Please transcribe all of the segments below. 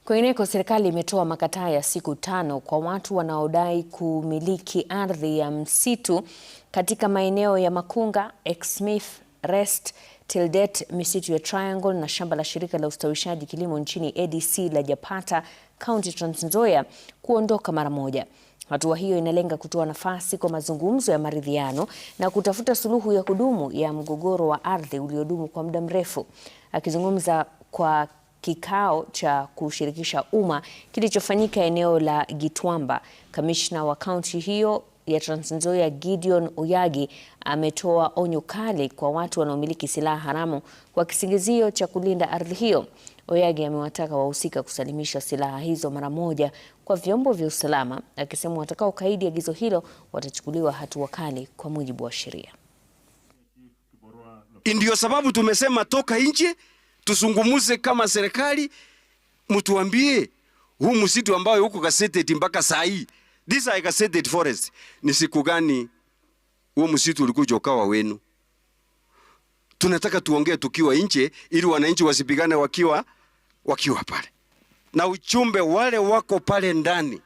Kwingineko, serikali imetoa makataa ya siku 5 kwa watu wanaodai kumiliki ardhi ya msitu katika maeneo ya Makunga, Exmith, Rest, Tildet, misitu ya Triangle na shamba la shirika la ustawishaji kilimo nchini ADC la Japata, County Trans Nzoia kuondoka mara moja. Hatua hiyo inalenga kutoa nafasi kwa mazungumzo ya maridhiano na kutafuta suluhu ya kudumu ya mgogoro wa ardhi uliodumu kwa muda mrefu. Akizungumza kwa kikao cha kushirikisha umma kilichofanyika eneo la Gitwamba, kamishna wa kaunti hiyo ya Trans Nzoia Gideon Oyagi ametoa onyo kali kwa watu wanaomiliki silaha haramu kwa kisingizio cha kulinda ardhi hiyo. Oyagi amewataka wahusika kusalimisha silaha hizo mara moja kwa vyombo vya usalama, akisema watakaokaidi agizo hilo watachukuliwa hatua kali kwa mujibu wa sheria. Ndio sababu tumesema toka nje tuzungumuze kama serikali, mtuambie huu msitu ambao huko gazetted mpaka saa hii, this is gazetted forest, ni siku gani huu msitu ulikuja ukawa wenu? Tunataka tuongee tukiwa nje ili wananchi wasipigane wakiwa pale. Na uchumbe wale wako pale ndani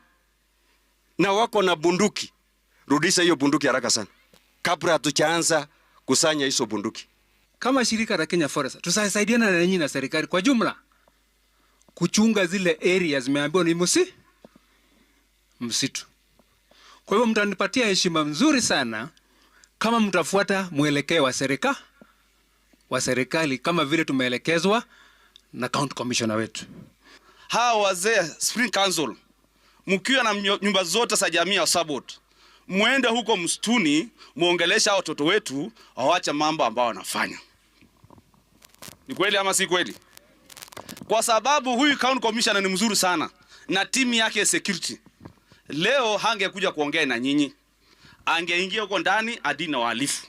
na wako na bunduki, rudisha hiyo bunduki haraka sana kabla hatujaanza kusanya hizo bunduki. Kama shirika la Kenya Forest tusaidiana na nyinyi na serikali kwa jumla kuchunga zile areas zimeambiwa ni msitu. Kwa hivyo mtanipatia heshima mzuri sana kama mtafuata mwelekeo wa serikali kama vile tumeelekezwa na county commissioner wetu. Hawa wazee Spring Council, mkiwa na nyumba zote za jamii ya Sabot, muende huko msituni muongelesha watoto wetu waache mambo ambao wanafanya. Ni kweli ama si kweli? Kwa sababu huyu county commissioner ni mzuri sana na timu yake ya security. Leo hangekuja kuongea na nyinyi, angeingia huko ndani adina wahalifu.